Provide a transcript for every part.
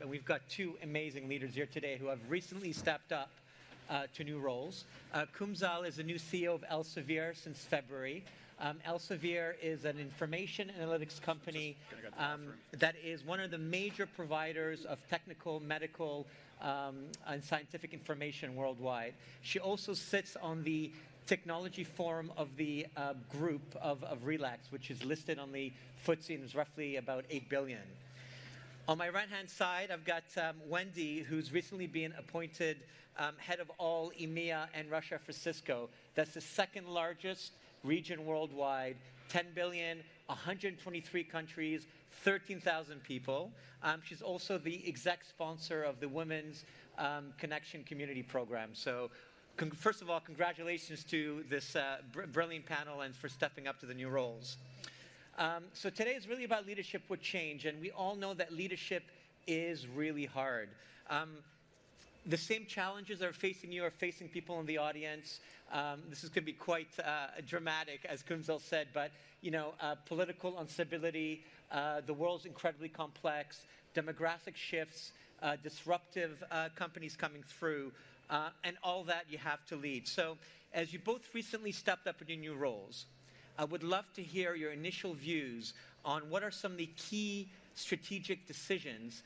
And we've got two amazing leaders here today who have recently stepped up to new roles. Kumsal is the new CEO of Elsevier since February. Elsevier is an information analytics company that is one of the major providers of technical, medical, and scientific information worldwide. She also sits on the technology forum of the group of Relax, which is listed on the FTSE and is roughly about 8 billion. On my right-hand side, I've got Wendy, who's recently been appointed head of all EMEA and Russia for Cisco. That's the second largest region worldwide, 10 billion, 123 countries, 13,000 people. She's also the exec sponsor of the Women's Connection Community Program. So first of all, congratulations to this brilliant panel and for stepping up to the new roles. So today is really about leadership with change, and we all know that leadership is really hard. The same challenges that are facing you are facing people in the audience. This is going to be quite dramatic, as Kumsal said, but you know, political instability, the world's incredibly complex, demographic shifts, disruptive companies coming through, and all that you have to lead. So as you both recently stepped up into new roles, I would love to hear your initial views on what are some of the key strategic decisions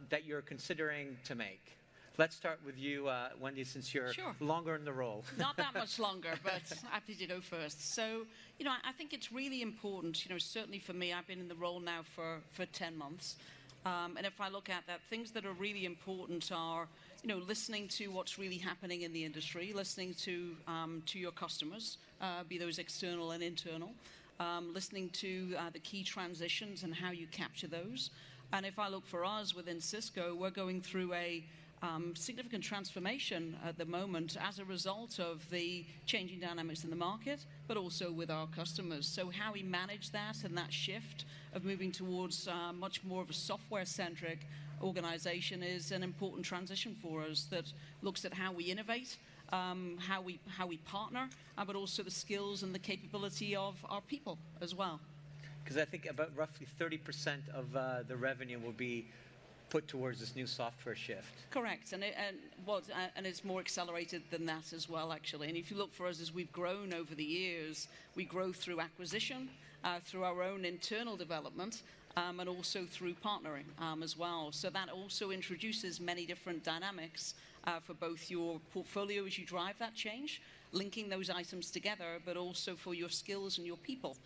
that you're considering to make. Let's start with you, Wendy, since you're longer in the role. Not that much longer, but happy to go first. So, you know, I think it's really important, you know, certainly for me, I've been in the role now for 10 months. And if I look at that, things that are really important are, you know, listening to what's really happening in the industry, listening to your customers, be those external and internal, listening to the key transitions and how you capture those. And if I look for us within Cisco, we're going through a significant transformation at the moment as a result of the changing dynamics in the market, but also with our customers. So how we manage that and that shift of moving towards much more of a software-centric organization is an important transition for us that looks at how we innovate, how we partner, but also the skills and the capability of our people as well. Because I think about roughly 30% of the revenue will be put towards this new software shift. Correct, and it's more accelerated than that as well, actually. And if you look for us as we've grown over the years, we grow through acquisition, through our own internal development, and also through partnering as well. So that also introduces many different dynamics for both your portfolio as you drive that change, linking those items together, but also for your skills and your people,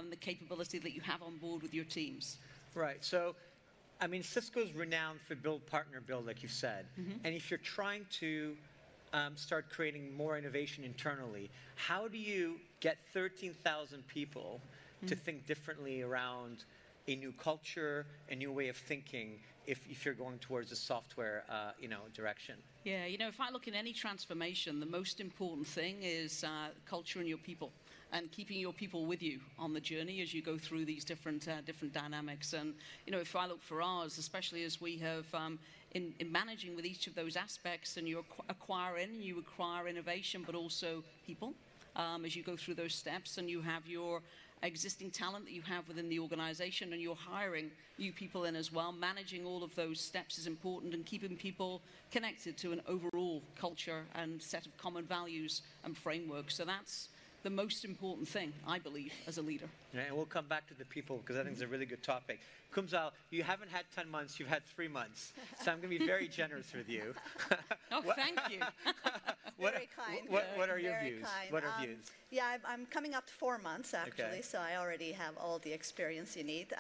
the capability that you have on board with your teams. Right, so I mean, Cisco's renowned for build, partner, build, like you said. And if you're trying to start creating more innovation internally, how do you get 13,000 people to think differently around a new culture, a new way of thinking, if you're going towards a software, direction? Yeah, you know, if I look in any transformation, the most important thing is culture and your people, and keeping your people with you on the journey as you go through these different dynamics. And, you know, if I look for ours, especially as we have in managing with each of those aspects, and you acquire innovation, but also people as you go through those steps, and you have your existing talent that you have within the organization, and you're hiring new people in as well. Managing all of those steps is important, and keeping people connected to an overall culture and set of common values and frameworks. So that's the most important thing, I believe, as a leader. Yeah, and we'll come back to the people, because I think it's a really good topic. Kumsal, you haven't had 10 months, you've had 3 months. So I'm going to be very generous with you. Oh, thank you. Very kind. What are your views? Kind. What are views? Yeah, I'm coming up to 4 months, actually, Okay. so I already have all the experience you need.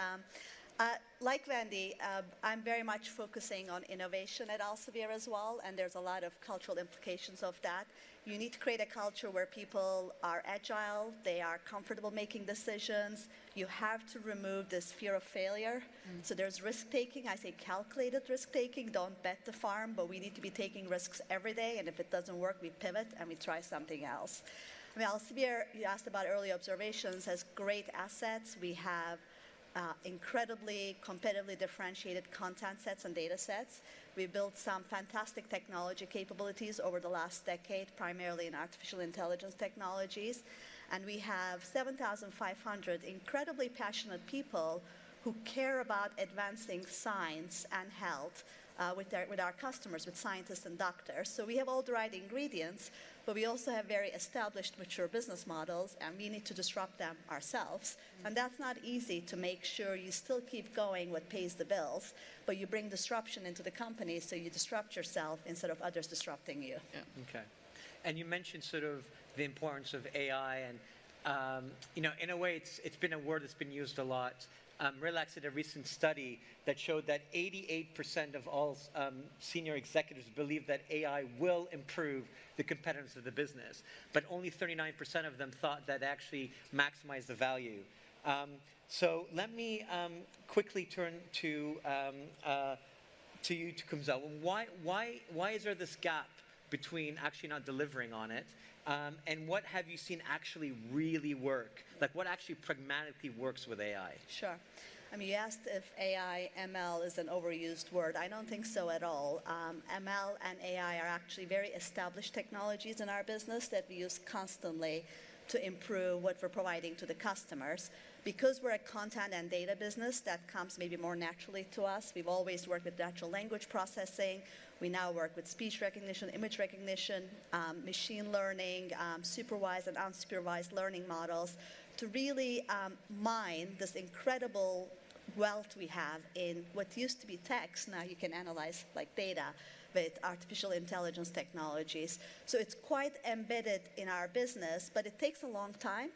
Like Wendy, I'm very much focusing on innovation at Elsevier as well, and there's a lot of cultural implications of that. You need to create a culture where people are agile, they are comfortable making decisions. You have to remove this fear of failure. So there's risk-taking. I say calculated risk-taking. Don't bet the farm, but we need to be taking risks every day, and if it doesn't work, we pivot and we try something else. I mean, Elsevier, you asked about early observations, has great assets. We have incredibly competitively differentiated content sets and data sets. We built some fantastic technology capabilities over the last decade, primarily in artificial intelligence technologies. And we have 7,500 incredibly passionate people who care about advancing science and health with our customers, with scientists and doctors. So we have all the right ingredients, but we also have very established, mature business models, and we need to disrupt them ourselves. And that's not easy, to make sure you still keep going what pays the bills, but you bring disruption into the company, so you disrupt yourself instead of others disrupting you. Yeah. Okay. And you mentioned sort of the importance of AI, and you know, in a way, it's been a word that's been used a lot. Relax did a recent study that showed that 88% of all senior executives believe that AI will improve the competitiveness of the business, but only 39% of them thought that actually maximize the value. So let me quickly turn to you, to Kumzal. Why is there this gap between actually not delivering on it, and what have you seen actually really work? Like, what actually pragmatically works with AI? Sure. I mean, you asked if AI, ML is an overused word. I don't think so at all. ML and AI are actually very established technologies in our business that we use constantly to improve what we're providing to the customers. Because we're a content and data business, that comes maybe more naturally to us. We've always worked with natural language processing. We now work with speech recognition, image recognition, machine learning, supervised and unsupervised learning models, to really mine this incredible wealth we have in what used to be text. Now you can analyze like data with artificial intelligence technologies. So it's quite embedded in our business, but it takes a long time,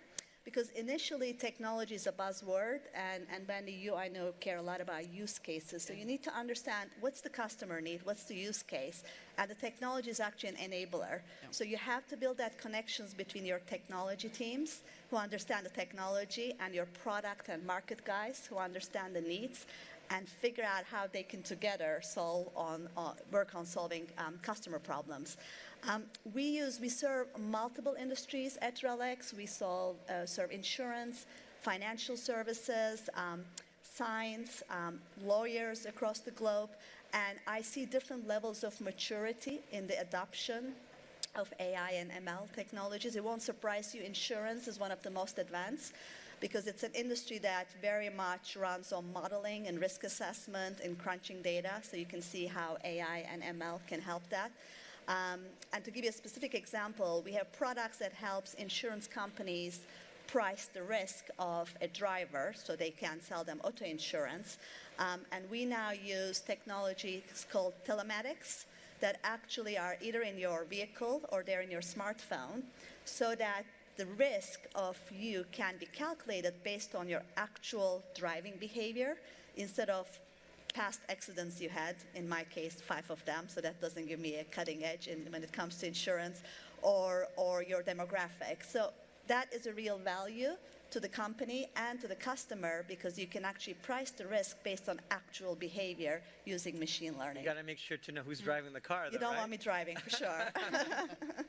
because initially technology is a buzzword, and Wendy, you, I know, care a lot about use cases. So you need to understand what's the customer need, what's the use case, and the technology is actually an enabler. Yeah. So you have to build that connections between your technology teams who understand the technology and your product and market guys who understand the needs, and figure out how they can together work on solving customer problems. We serve multiple industries at RELX. We serve insurance, financial services, science, lawyers across the globe, and I see different levels of maturity in the adoption of AI and ML technologies. It won't surprise you, insurance is one of the most advanced, because it's an industry that very much runs on modeling and risk assessment and crunching data, so you can see how AI and ML can help that. And to give you a specific example, we have products that helps insurance companies price the risk of a driver so they can sell them auto insurance. And we now use technologies called telematics that actually are either in your vehicle or they're in your smartphone, so that the risk of you can be calculated based on your actual driving behavior instead of past accidents you had, in my case 5 of them, so that doesn't give me a cutting edge when it comes to insurance, or your demographics. So that is a real value to the company and to the customer, because you can actually price the risk based on actual behavior using machine learning. You got to make sure to know who's driving the car, though, You don't right? want me driving, for sure.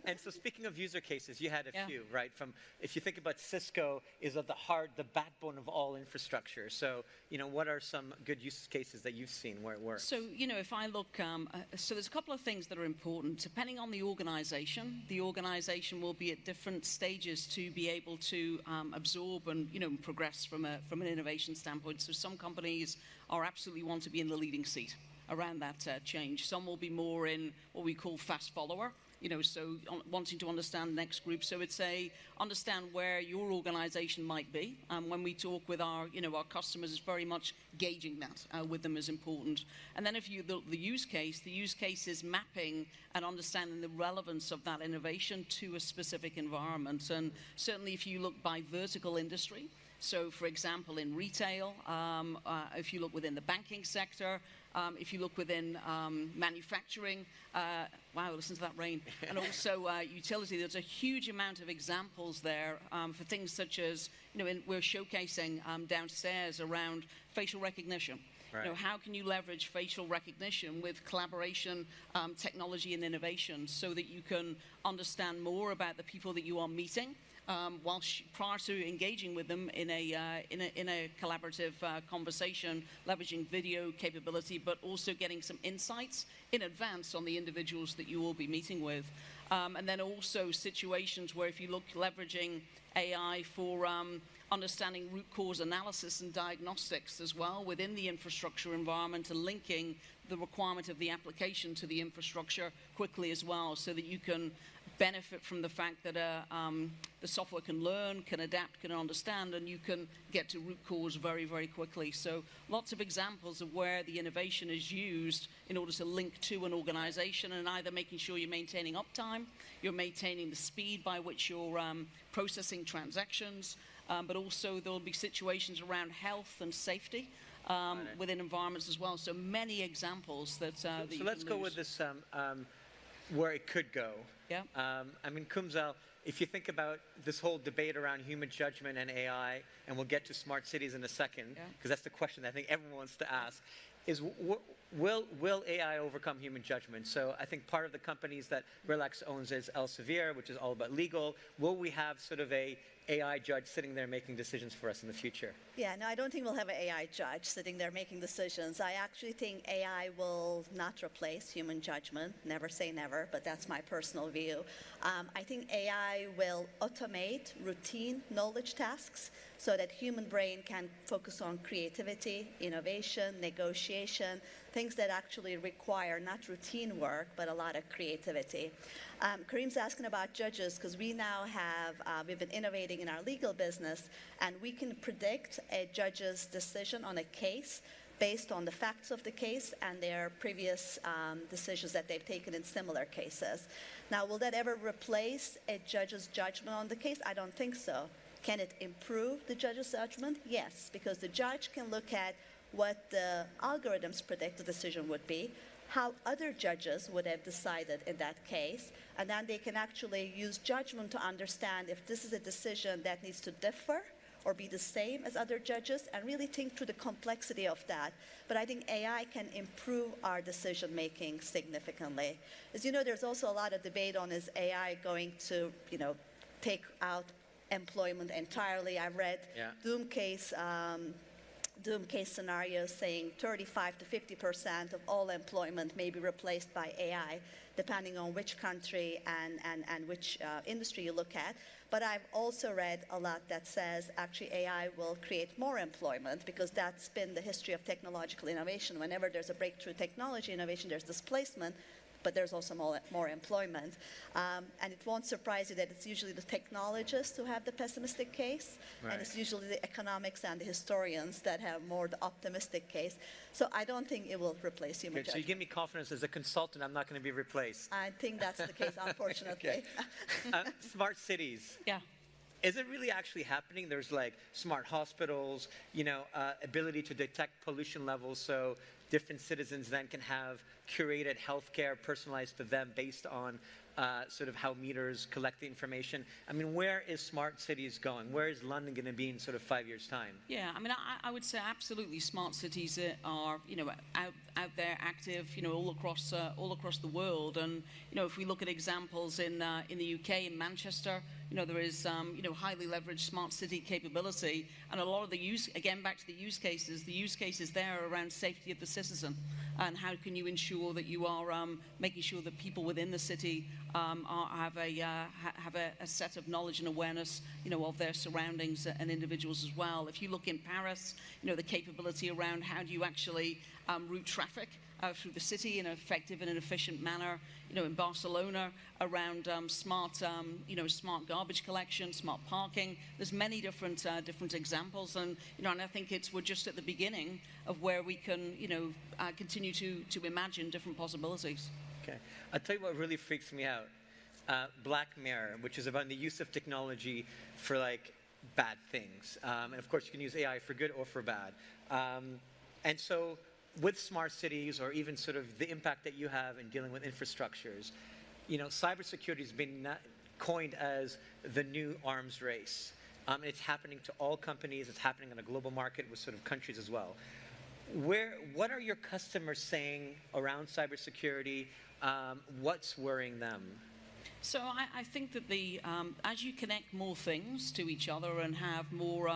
And so, speaking of user cases, you had a few, right? From, if you think about Cisco is at the backbone of all infrastructure. So, you know, what are some good use cases that you've seen where it works? So, you know, if I look, so there's a couple of things that are important. Depending on the organization will be at different stages to be able to absorb and, you know, progress from an innovation standpoint. So some companies are absolutely want to be in the leading seat around that change. Some will be more in what we call fast follower, you know, so wanting to understand the next group. So it's understand where your organization might be. When we talk with our customers, it's very much gauging that with them is important. And then if you the use case is mapping and understanding the relevance of that innovation to a specific environment. And certainly if you look by vertical industry, so for example in retail, if you look within the banking sector, if you look within manufacturing, wow, listen to that rain, and also utility, there's a huge amount of examples there for things such as, you know, we're showcasing downstairs around facial recognition. Right. You know, how can you leverage facial recognition with collaboration, technology and innovation, so that you can understand more about the people that you are meeting, prior to engaging with them in a collaborative conversation, leveraging video capability, but also getting some insights in advance on the individuals that you will be meeting with. And then also situations where if you look leveraging AI for understanding root cause analysis and diagnostics as well within the infrastructure environment, and linking the requirement of the application to the infrastructure quickly as well, so that you can benefit from the fact that the software can learn, can adapt, can understand, and you can get to root cause very, very quickly. So lots of examples of where the innovation is used in order to link to an organization, and either making sure you're maintaining uptime, you're maintaining the speed by which you're processing transactions, but also there'll be situations around health and safety within environments as well. So many examples that, so let's go with this, where it could go. Yeah. I mean, Kumzal, if you think about this whole debate around human judgment and AI, and we'll get to smart cities in a second, because that's the question I think everyone wants to ask, is will AI overcome human judgment? So I think part of the companies that Relax owns is Elsevier, which is all about legal. Will we have sort of a AI judge sitting there making decisions for us in the future? Yeah, no, I don't think we'll have an AI judge sitting there making decisions. I actually think AI will not replace human judgment. Never say never, but that's my personal view. I think AI will automate routine knowledge tasks so that human brain can focus on creativity, innovation, negotiation, things that actually require not routine work, but a lot of creativity. Kareem's asking about judges, because we now have, we've been innovating in our legal business, and we can predict a judge's decision on a case based on the facts of the case and their previous decisions that they've taken in similar cases. Now, will that ever replace a judge's judgment on the case? I don't think so. Can it improve the judge's judgment? Yes, because the judge can look at what the algorithms predict the decision would be, how other judges would have decided in that case, and then they can actually use judgment to understand if this is a decision that needs to differ or be the same as other judges, and really think through the complexity of that. But I think AI can improve our decision making significantly. As you know, there's also a lot of debate on, is AI going to, take out employment entirely? I've read doom case scenarios saying 35 to 50% of all employment may be replaced by AI, depending on which country and which industry you look at. But I've also read a lot that says actually AI will create more employment, because that's been the history of technological innovation. Whenever there's a breakthrough technology innovation, there's displacement, but there's also more employment. And it won't surprise you that it's usually the technologists who have the pessimistic case, and it's usually the economics and the historians that have more the optimistic case. So I don't think it will replace human judgment. So you give me confidence as a consultant I'm not going to be replaced. I think that's the case, unfortunately. Smart cities. Yeah. Is it really actually happening? There's like smart hospitals, ability to detect pollution levels, so different citizens then can have curated healthcare personalized to them based on sort of how meters collect the information. I mean, where is smart cities going? Where is London going to be in sort of 5 years' time? Yeah, I mean, I would say absolutely smart cities are, out there active, all across the world. And, if we look at examples in the UK, in Manchester, there is, highly leveraged smart city capability. And a lot of back to the use cases there are around safety of the citizen. And how can you ensure that you are making sure that people within the city have a set of knowledge and awareness, of their surroundings and individuals as well. If you look in Paris, the capability around how do you actually route traffic through the city in an effective and an efficient manner. In Barcelona, around smart smart garbage collection, smart parking. There's many different examples, and and I think we're just at the beginning of where we can continue to imagine different possibilities. Okay, I'll tell you what really freaks me out. Black Mirror, which is about the use of technology for like bad things, and of course you can use AI for good or for bad, and so. With smart cities, or even sort of the impact that you have in dealing with infrastructures, cybersecurity has been coined as the new arms race. It's happening to all companies. It's happening in a global market with sort of countries as well. What are your customers saying around cybersecurity? What's worrying them? So I think that as you connect more things to each other and have more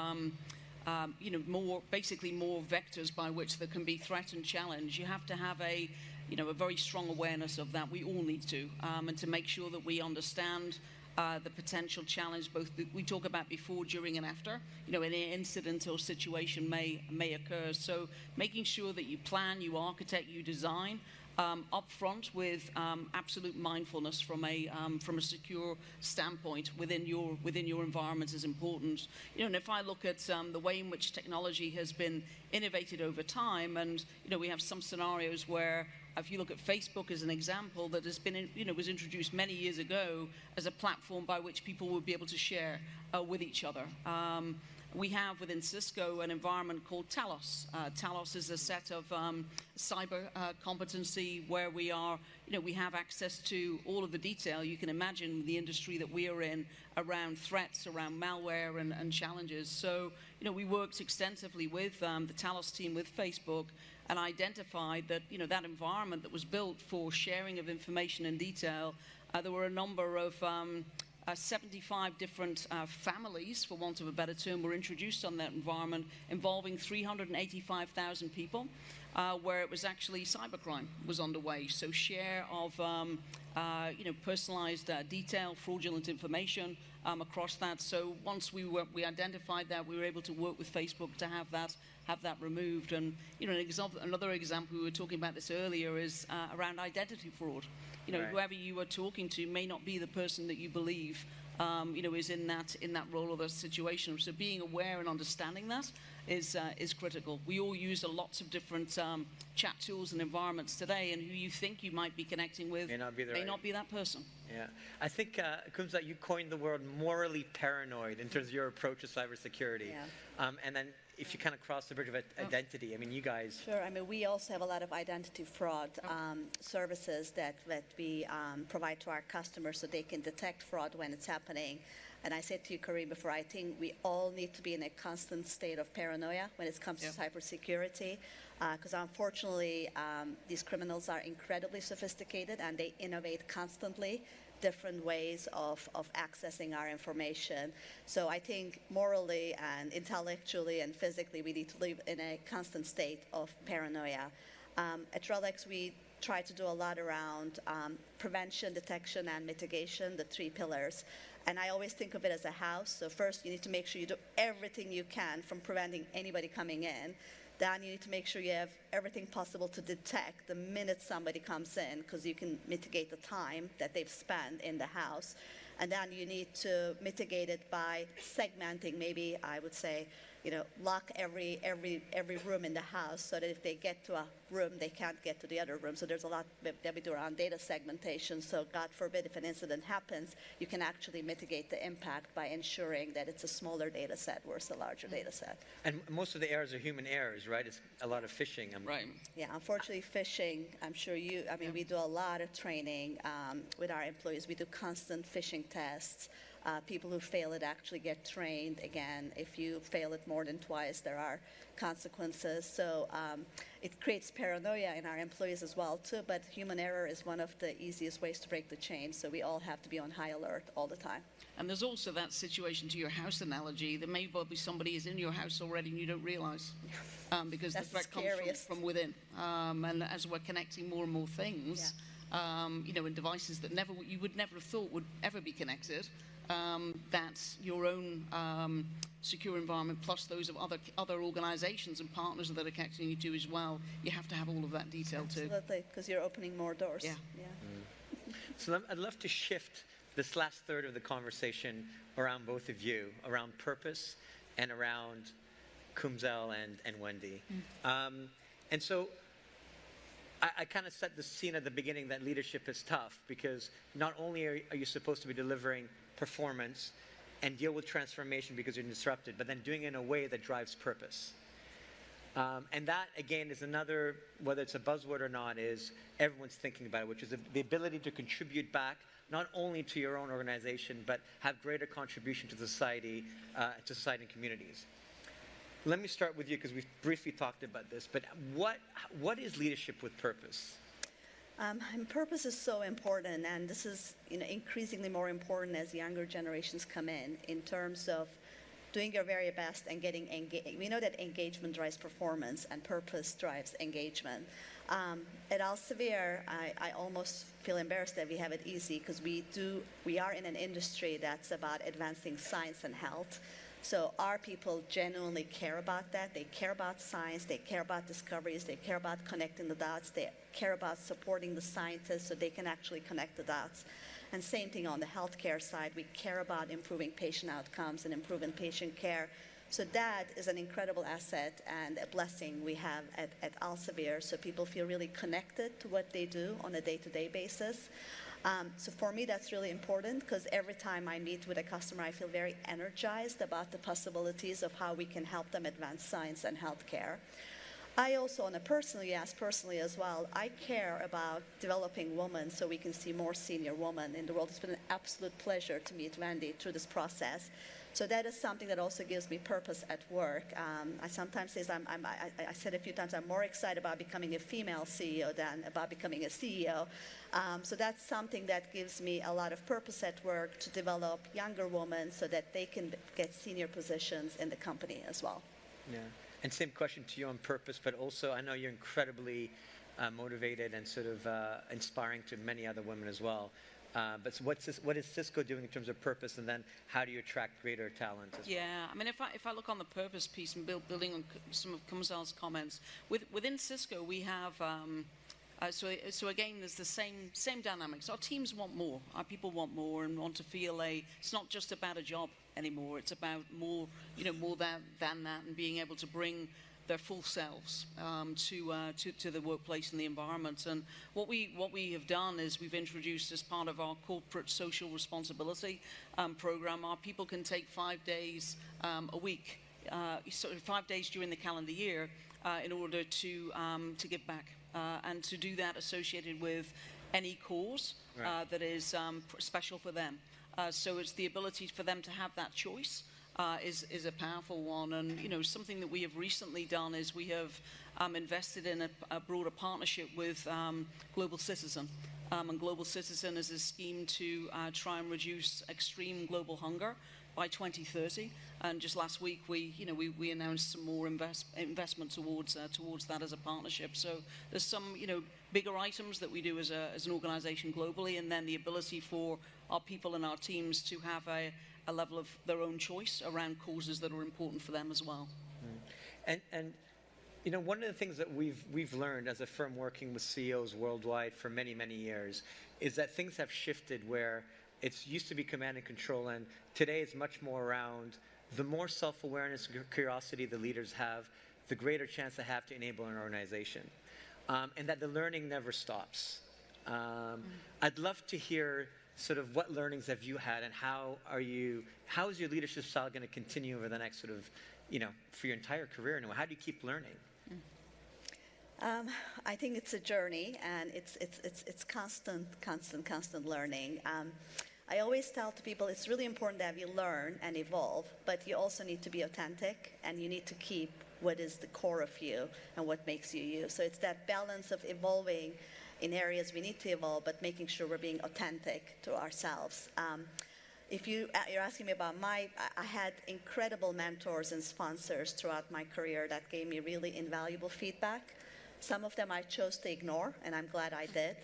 more vectors by which there can be threat and challenge. You have to have a a very strong awareness of that. We all need to, and to make sure that we understand the potential challenge, both we talk about before, during, and after. Any incident or situation may occur. So making sure that you plan, you architect, you design upfront with absolute mindfulness from a secure standpoint within your environment is important. And if I look at the way in which technology has been innovated over time, and we have some scenarios where, if you look at Facebook as an example, that has been was introduced many years ago as a platform by which people would be able to share with each other. We have within Cisco an environment called Talos. Talos is a set of cyber competency where we have access to all of the detail. You can imagine the industry that we are in around threats, around malware and challenges. So, we worked extensively with the Talos team with Facebook and identified that, that environment that was built for sharing of information in detail, there were a number of 75 different families, for want of a better term, were introduced on that environment, involving 385,000 people, where it was actually cybercrime was underway. So share of personalized detail, fraudulent information across that. So once we identified that, we were able to work with Facebook to have that removed. And another example, we were talking about this earlier, is around identity fraud. Right. Whoever you are talking to may not be the person that you believe, is in that role or that situation. So being aware and understanding that is critical. We all use lots of different chat tools and environments today, and who you think you might be connecting with may not be that person. Yeah, I think, Kumzal, you coined the word morally paranoid in terms of your approach to cybersecurity. Yeah. And then if you kind of cross the bridge of identity, I mean, you guys... Sure. I mean, we also have a lot of identity fraud services that we provide to our customers so they can detect fraud when it's happening. And I said to you, Kareem, before, I think we all need to be in a constant state of paranoia when it comes to cybersecurity, because unfortunately, these criminals are incredibly sophisticated and they innovate constantly different ways of accessing our information. So I think morally and intellectually and physically, we need to live in a constant state of paranoia. At RELX, we try to do a lot around prevention, detection, and mitigation, the three pillars. And I always think of it as a house. So first, you need to make sure you do everything you can from preventing anybody coming in. Then you need to make sure you have everything possible to detect the minute somebody comes in, because you can mitigate the time that they've spent in the house. And then you need to mitigate it by segmenting. Maybe I would say, lock every room in the house so that if they get to a room, they can't get to the other room. So there's a lot that we do around data segmentation. So God forbid, if an incident happens, you can actually mitigate the impact by ensuring that it's a smaller data set versus a larger data set. And most of the errors are human errors, right? It's a lot of phishing. Right. Yeah, unfortunately, phishing, we do a lot of training with our employees. We do constant phishing tests. People who fail it actually get trained again. If you fail it more than twice, there are consequences. So it creates paranoia in our employees as well, too. But human error is one of the easiest ways to break the chain. So we all have to be on high alert all the time. And there's also that situation to your house analogy. There may well be somebody is in your house already and you don't realize, because the threat comes from within. And as we're connecting more and more things, in devices that you would never have thought would ever be connected, that's your own secure environment, plus those of other organizations and partners that are connecting you to as well. You have to have all of that detail too. Absolutely, because you're opening more doors. Yeah. So I'd love to shift this last third of the conversation around both of you, around purpose and around Kumzal and Wendy. And so I kind of set the scene at the beginning that leadership is tough, because not only are you supposed to be delivering performance and deal with transformation because you're disrupted, but then doing it in a way that drives purpose. And that, again, is another, whether it's a buzzword or not, is everyone's thinking about it, which is the ability to contribute back, not only to your own organization, but have greater contribution to society and communities. Let me start with you, because we've briefly talked about this, but what is leadership with purpose? And purpose is so important, and this is increasingly more important as younger generations come in terms of doing your very best and getting engaged. We know that engagement drives performance and purpose drives engagement. At Elsevier, I almost feel embarrassed that we have it easy because we are in an industry that's about advancing science and health. So our people genuinely care about that. They care about science, they care about discoveries, they care about connecting the dots, they care about supporting the scientists so they can actually connect the dots. And same thing on the healthcare side, we care about improving patient outcomes and improving patient care. So that is an incredible asset and a blessing we have at Elsevier, so people feel really connected to what they do on a day-to-day basis. So for me, that's really important because every time I meet with a customer, I feel very energized about the possibilities of how we can help them advance science and healthcare. I also, on a personally as well, I care about developing women so we can see more senior women in the world. It's been an absolute pleasure to meet Wendy through this process. So that is something that also gives me purpose at work. I sometimes say, I said a few times, I'm more excited about becoming a female CEO than about becoming a CEO. So that's something that gives me a lot of purpose at work to develop younger women so that they can get senior positions in the company as well. Yeah. And same question to you on purpose, but also I know you're incredibly motivated and sort of inspiring to many other women as well. But so what is Cisco doing in terms of purpose, and then how do you attract greater talent as well? Yeah, I mean, if I look on the purpose piece and building on some of Kumsal's comments, within Cisco we have, so again, there's the same dynamics. Our teams want more, our people want more and want to feel it's not just about a job anymore, it's about more, more than that, and being able to bring their full selves to the workplace and the environment. And what we have done is we've introduced, as part of our corporate social responsibility program, our people can take 5 days a week, so 5 days during the calendar year, in order to give back and to do that associated with any cause that is special for them. So it's the ability for them to have that choice. Is a powerful one, and something that we have recently done is we have invested in a broader partnership with Global Citizen, and Global Citizen is a scheme to try and reduce extreme global hunger by 2030. And just last week we announced some more investment towards that as a partnership. So there's some bigger items that we do as an organization globally, and then the ability for our people and our teams to have a level of their own choice around causes that are important for them as well. And one of the things that we've learned as a firm working with CEOs worldwide for many, many years is that things have shifted where it's used to be command and control, and today it's much more around the more self-awareness and curiosity the leaders have, the greater chance they have to enable an organization, and that the learning never stops. I'd love to hear sort of what learnings have you had, and how is your leadership style going to continue over the next sort of, for your entire career? How do you keep learning? I think it's a journey, and it's constant learning. I always tell to people it's really important that you learn and evolve, but you also need to be authentic, and you need to keep what is the core of you and what makes you you. So it's that balance of evolving in areas we need to evolve, but making sure we're being authentic to ourselves. If you're asking me about I had incredible mentors and sponsors throughout my career that gave me really invaluable feedback. Some of them I chose to ignore, and I'm glad I did.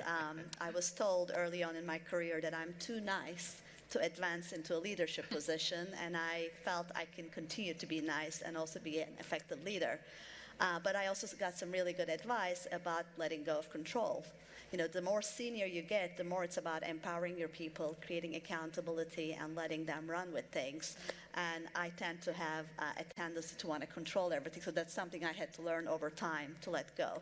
I was told early on in my career that I'm too nice to advance into a leadership position, and I felt I can continue to be nice and also be an effective leader. But I also got some really good advice about letting go of control. The more senior you get, the more it's about empowering your people, creating accountability, and letting them run with things. And I tend to have a tendency to want to control everything. So that's something I had to learn over time to let go.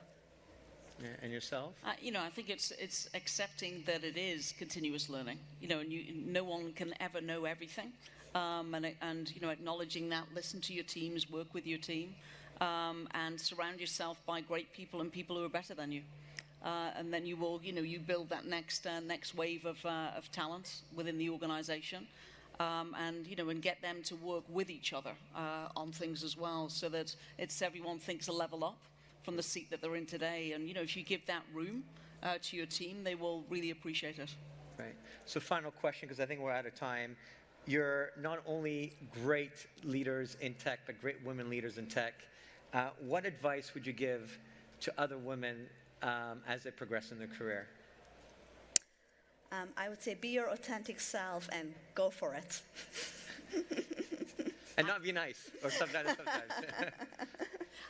Yeah, and yourself? I think it's accepting that it is continuous learning. And no one can ever know everything. And acknowledging that, listen to your teams, work with your team. And surround yourself by great people and people who are better than you. And then you will, you build that next wave of talent within the organization, and get them to work with each other on things as well, so that everyone thinks a level up from the seat that they're in today. And if you give that room to your team, they will really appreciate it. Right. So final question, because I think we're out of time. you're not only great leaders in tech, but great women leaders in tech. What advice would you give to other women as they progress in their career? I would say be your authentic self and go for it. And not be nice, or sometimes.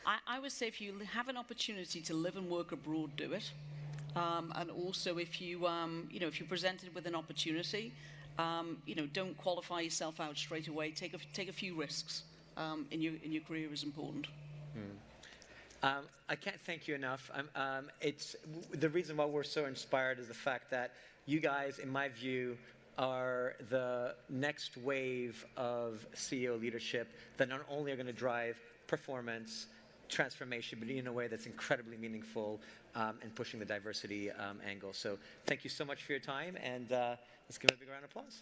I would say if you have an opportunity to live and work abroad, do it. And also, if you if you're presented with an opportunity, don't qualify yourself out straight away. Take a few risks in your career is important. I can't thank you enough. It's the reason why we're so inspired is the fact that you guys, in my view, are the next wave of CEO leadership that not only are going to drive performance, transformation, but in a way that's incredibly meaningful and pushing the diversity angle. So thank you so much for your time, and let's give a big round of applause.